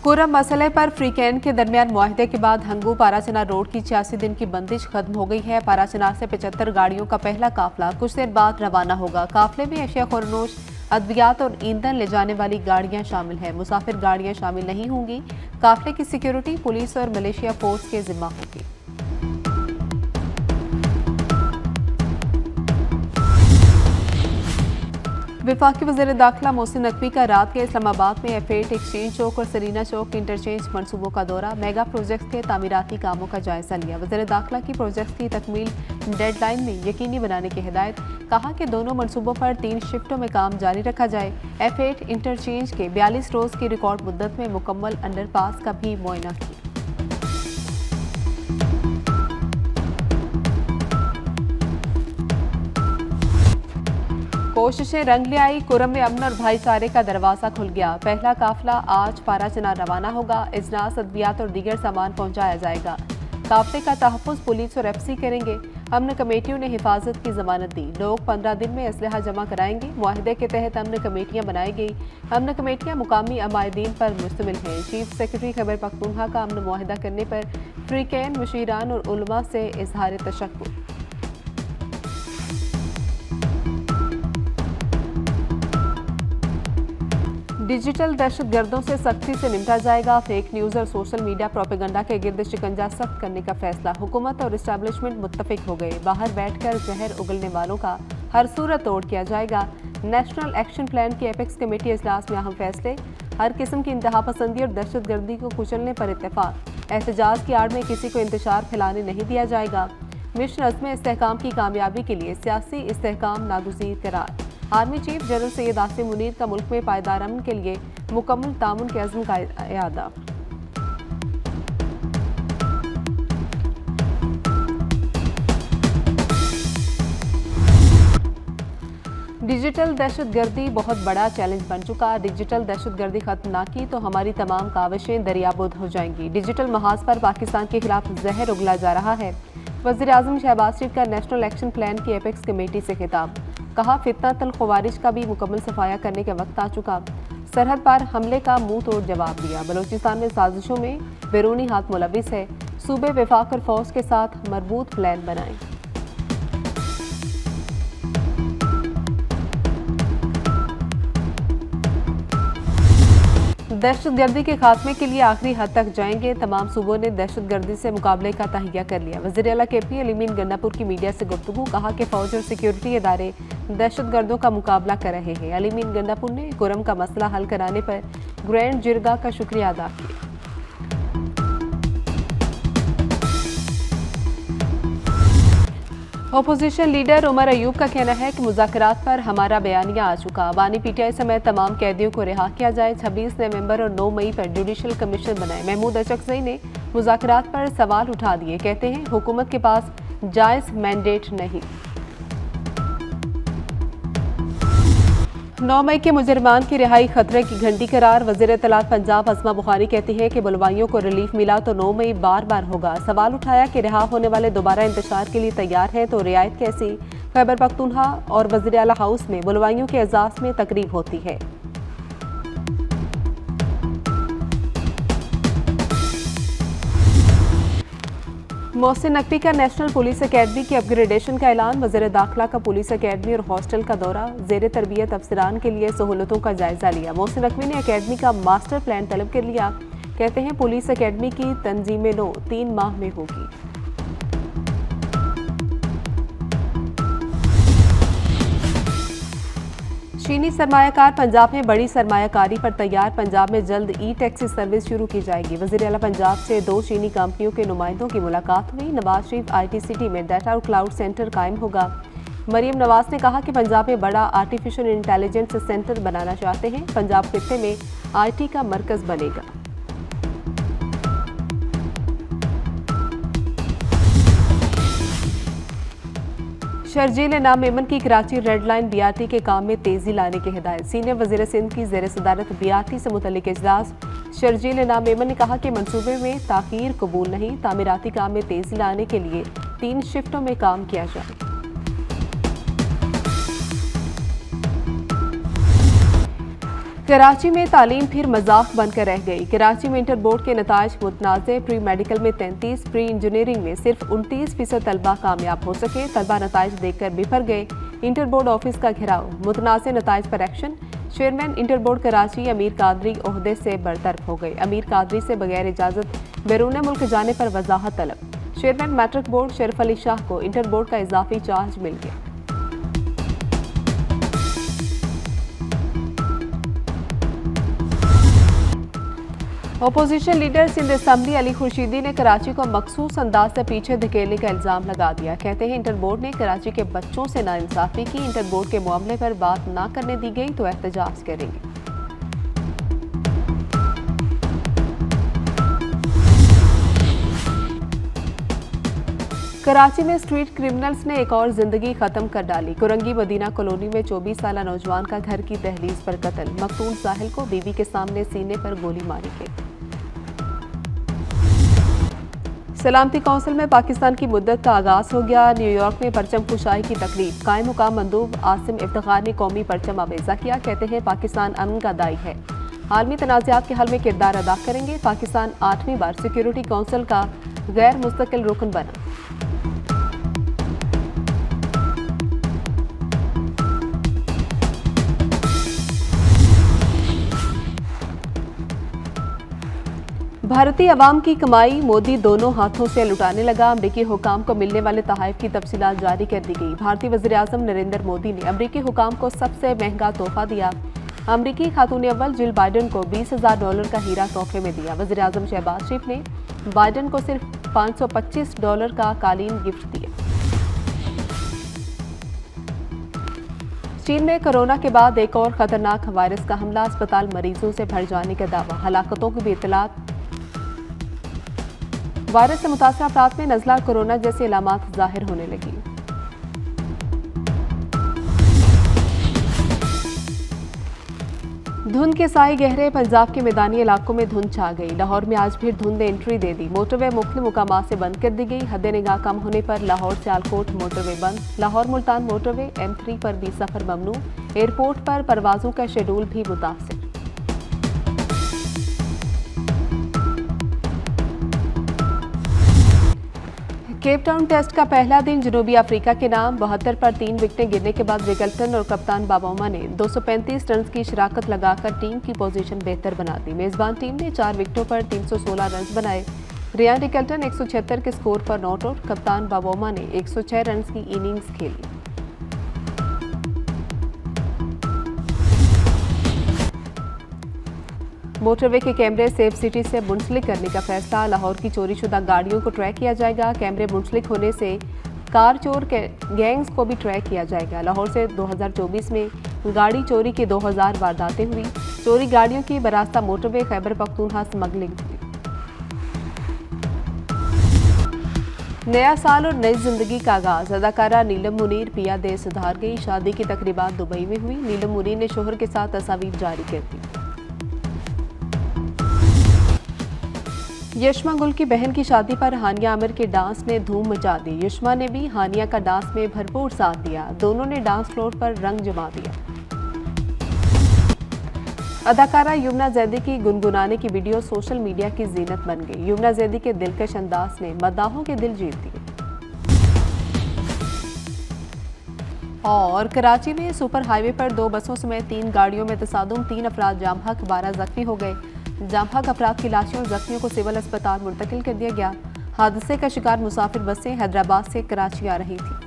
Quorum मसले पर फ्रीकैन के दरमियान मुआहदे के बाद हंगू पाराचना रोड की 86 दिन की बंदिश खत्म हो गई है। पाराचना से 75 गाड़ियों का पहला काफिला कुछ देर बाद रवाना होगा। काफिले में अशिया खुरनोश, अद्वियात और ईंधन ले जाने वाली गाड़ियां शामिल हैं। मुसाफिर गाड़ियां शामिल नहीं होंगी। काफिले की सिक्योरिटी पुलिस और मलेशिया फोर्स के जिम्मा होगी। वफाकी वज़ीर दाखिला मोहसिन नकवी का रात के इस्लामाबाद में F8 एक्सचेंज चौक और सरीना चौक इंटरचेंज मनसूबों का दौरा, मेगा प्रोजेक्ट के तामीराती कामों का जायजा लिया। वज़ीर दाखिला की प्रोजेक्ट की तकमील डेडलाइन में यकीनी बनाने की हिदायत, कहा कि दोनों मनसूबों पर 3 शिफ्टों में काम जारी रखा जाए। F8 इंटरचेंज के 42 रोज़ की रिकॉर्ड मुद्दत में मुकम्मल अंडरपास का भी मुआयना किया। कोशिशें रंग ले आई। कोरम में अमन और भाईचारे का दरवाजा खुल गया। पहला काफिला आज पाराचना रवाना होगा। इजनास, अद्वियात और दीगर सामान पहुंचाया जाएगा। काफिले का तहफ़्फ़ुज़ पुलिस और FC करेंगे। अमन कमेटियों ने हिफाजत की जमानत दी। लोग 15 दिन में असलहा जमा कराएंगे। मुआहदे के तहत अमन कमेटियां बनाई गई। अमन कमेटियां मुकामी अमायदीन पर मुश्तमिल हैं। चीफ सेक्रेटरी खैबर पख्तूनख्वा का अमन मुआहदा करने पर फ्रीकैन मुशीरान और उलमा से इजहार तशक्कुर। डिजिटल दहशतगर्दों से सख्ती से निपटा जाएगा। फेक न्यूज़ और सोशल मीडिया प्रोपेगेंडा के गिर्द शिकंजा सख्त करने का फैसला। हुकूमत और इस्टेब्लिशमेंट मुत्तफिक हो गए। बाहर बैठकर जहर उगलने वालों का हर सूरत तोड़ किया जाएगा। नेशनल एक्शन प्लान की एपेक्स कमेटी इजलास में अहम फैसले। हर किस्म की इंतहा पसंदी और दहशतगर्दी को कुचलने पर इत्तेफाक। एहतजाज की आड़ में किसी को इंतशार फैलाने नहीं दिया जाएगा। मिशन अज़्म इस्तेहकाम की कामयाबी के लिए सियासी इस्तेहकाम नागुज़ीर करार। Army chief general Syed Asim Munir का मुल्क में पायदार अमन के लिए मुकम्मल तामुन के अज़्म का इआदा। डिजिटल दहशतगर्दी बहुत बड़ा चैलेंज बन चुका। डिजिटल दहशतगर्दी खत्म ना की तो हमारी तमाम काविशें दरियाबुद हो जाएंगी। डिजिटल महाज पर पाकिस्तान के खिलाफ जहर उगला जा रहा है। वज़ीर आज़म शहबाज शरीफ का नेशनल एक्शन प्लान की एपेक्स कमेटी से खिताब, कहा फितना तल ख़वारिज का भी मुकम्मल सफाया करने का वक्त आ चुका। सरहद पार हमले का मुंह तोड़ जवाब दिया। बलोचिस्तान में साजिशों में बैरूनी हाथ मुलविस है। सूबे वफाक और फौज के साथ मरबूत प्लान बनाएं। दहशतगर्दी के खात्मे के लिए आखिरी हद तक जाएंगे। तमाम सूबों ने दहशतगर्दी से मुकाबले का तहिया कर लिया। वज़ीर आला KP अलीमीन गन्नापुर की मीडिया से गुफ्तगू, कहा कि फौज और सिक्योरिटी इदारे दहशतगर्दों का मुकाबला कर रहे हैं। अलीमीन गन्नापुर ने कोरम का मसला हल कराने पर ग्रैंड जिरगा का शुक्रिया अदा किया। अपोजिशन लीडर उमर अयूब का कहना है कि मुज़ाकरात पर हमारा बयानिया आ चुका। बानी PTI समेत तमाम कैदियों को रिहा किया जाए। 26 नवंबर और 9 मई पर जुडिशल कमीशन बनाए। महमूद अचकज़ई ने मुज़ाकरात पर सवाल उठा दिए। कहते हैं हुकूमत के पास जायज़ मैंडेट नहीं। 9 मई के मुजरमान की रिहाई खतरे की घंटी करार। वज़ीर इत्तलात पंजाब अस्मा बुखारी कहती है कि बुलवाइयों को रिलीफ मिला तो 9 मई बार बार होगा। सवाल उठाया कि रिहा होने वाले दोबारा इंतशार के लिए तैयार हैं तो रियायत कैसी। खैबर पख्तूनख्वा और वज़ीर आला हाउस में बुलवाइयों के एजाज़ में तकरीब होती है। मोहसिन नकवी का नेशनल पुलिस अकेडमी की अपग्रेडेशन का ऐलान। वज़ीर दाखिला का पुलिस अकेडमी और हॉस्टल का दौरा। ज़ेर तरबियत अफसरान के लिए सहूलतों का जायजा लिया। मोहसिन नकवी ने अकेडमी का मास्टर प्लान तलब कर लिया। कहते हैं पुलिस अकेडमी की तंजीम 3 माह में होगी। चीनी सरमायाकार पंजाब में बड़ी सरमायाकारी पर तैयार। पंजाब में जल्द ई-टैक्सी सर्विस शुरू की जाएगी। वज़ीर आला पंजाब से 2 चीनी कंपनियों के नुमाइंदों की मुलाकात हुई। नवाज शरीफ IT सिटी में डाटा और क्लाउड सेंटर कायम होगा। मरियम नवाज ने कहा कि पंजाब में बड़ा आर्टिफिशियल इंटेलिजेंस सेंटर बनाना चाहते हैं। पंजाब खित्ते में IT का मरकज बनेगा। शर्जील इनाम मेमन की कराची रेड लाइन BRT के काम में तेजी लाने की हिदायत। सीनियर वज़ीर सिंध की ज़ेर सदारत BRT से मुतल्लिक इजलास। शर्जील इनाम मेमन ने कहा कि मंसूबे में ताख़ीर कबूल नहीं। तामीराती काम में तेजी लाने के लिए 3 शिफ्टों में काम किया जाए। कराची में तालीम फिर मजाक बनकर रह गई। कराची में इंटर बोर्ड के नताइज मुतनाज़े। प्री मेडिकल में 33, प्री इंजीनियरिंग में सिर्फ 29% तलबा कामयाब हो सके। तलबा नताइज देखकर बिफर गए। इंटर बोर्ड ऑफिस का घेराव, मुतनाज़े नताइज पर action. Chairman inter board Karachi अमीर कादरी ओहदे से बरतरफ हो गए। अमीर कादरी से बगैर इजाज़त बैरून मुल्क जाने पर वजाहत तलब। Chairman matric board Sharif Ali Shah को इंटर बोर्ड का इजाफी चार्ज मिल गया। Opposition leader Sindh assembly Ali Khurshidi ने कराची को मखसूस अंदाज से पीछे धकेलने का इल्जाम लगा दिया। कहते हैं इंटर बोर्ड ने कराची के बच्चों से नाइंसाफी की। इंटर बोर्ड के मामले पर बात ना करने दी गई तो एहतजाज करेंगे। कराची में स्ट्रीट क्रिमिनल्स ने एक और जिंदगी खत्म कर डाली। कुरंगी मदीना कॉलोनी में 24 साल नौजवान का घर की दहलीज पर कत्ल। मकतूल साहिल को बीवी के सामने सीने पर गोली मारी गई। सलामती कौंसिल में पाकिस्तान की मुद्दत का आगाज हो गया। न्यूयॉर्क में परचम कुशाई की तकरीब। कायम मुकाम मंदूब आसिम इफ्तिखार ने कौमी परचम आवेजा किया। कहते हैं पाकिस्तान अमन का दाई है, आलमी तनाज़ात के हल में किरदार अदा करेंगे। पाकिस्तान 8वीं बार सिक्योरिटी कौंसिल का गैर मुस्तकिल रुकन बना। भारतीय अवाम की कमाई मोदी दोनों हाथों से लुटाने लगा। अमरीकी हुकाम को मिलने वाले तोहफे की तफसीलात जारी कर दी गई। भारतीय वज़ीर आज़म नरेंद्र मोदी ने अमरीकी हुकाम को सबसे महंगा तोहफा दिया। अमरीकी खातून अव्वल जिल बाइडन को $20,000 का हीरा तोहफे में दिया। वज़ीर आज़म शहबाज शरीफ ने बाइडन को सिर्फ $525 का कालीन गिफ्ट दिया। चीन में कोरोना के बाद एक और खतरनाक वायरस का हमला। अस्पताल मरीजों से भर जाने का दावा। हलाकतों की भी इत्तलात। वायरस से मुतासर अफराद में नज़ला कोरोना जैसी अलामात जाहिर होने लगी। धुंध के साए गहरे। पंजाब के मैदानी इलाकों में धुंध छा गई। लाहौर में आज फिर धुंध ने एंट्री दे दी। मोटरवे मुख्तलिफ मुकामात से बंद कर दी गई। हद निगाह कम होने पर लाहौर सियालकोट मोटरवे बंद। लाहौर मुल्तान मोटरवे M3 पर भी सफर ममनू। एयरपोर्ट पर परवाजों का शेड्यूल भी मुतासिर। केप टाउन टेस्ट का पहला दिन जनूबी अफ्रीका के नाम। 72 पर 3 विकेटें गिरने के बाद रिकल्टन और कप्तान बाबोमा ने 235 रन की शराकत लगाकर टीम की पोजीशन बेहतर बना दी। मेजबान टीम ने 4 विकेटों पर 316 रन बनाए। रियान रिकल्टन 176 के स्कोर पर नॉट आउट। कप्तान बाबोमा ने 106 रन की इनिंग्स खेली। मोटरवे के कैमरे सेफ सिटी से मुंसलिक करने का फैसला। लाहौर की चोरीशुदा गाड़ियों को ट्रैक किया जाएगा। कैमरे मुंसलिक होने से कार चोर गैंग्स को भी ट्रैक किया जाएगा। लाहौर से 2024 में गाड़ी चोरी की 2000 वारदातें हुई। चोरी गाड़ियों की बरास्ता मोटरवे खैबर पख्तूनख्वा स्मगलिंग हुई। नया साल और नई जिंदगी का आगाज। अदाकारा नीलम मुनीर पिया दे सुधार गई। शादी की तकरीबात दुबई में हुई। नीलम मुनीर ने शोहर के साथ तस्वीर जारी कर दी। यशमा गुल की बहन की शादी पर हानिया आमिर के डांस ने धूम मचा दी। यशमा ने भी हानिया का डांस में भरपूर साथ दिया। दोनों ने डांस फ्लोर पर रंग जमा दिया। अदाकारा युमना जैदी की गुनगुनाने की वीडियो सोशल मीडिया की जीनत बन गई। युमना जैदी के दिलकश अंदाज ने मद्दाहों के दिल जीत दिए। और कराची में सुपर हाईवे पर 2 बसों समेत 3 गाड़ियों में तसादुम। 3 अफराद जाम हक, 12 जख्मी हो गए। जाम हक अफराद की लाशें और जख्मियों को सिविल अस्पताल मुंतकिल कर दिया गया। हादसे का शिकार मुसाफिर बसें हैदराबाद से कराची आ रही थी।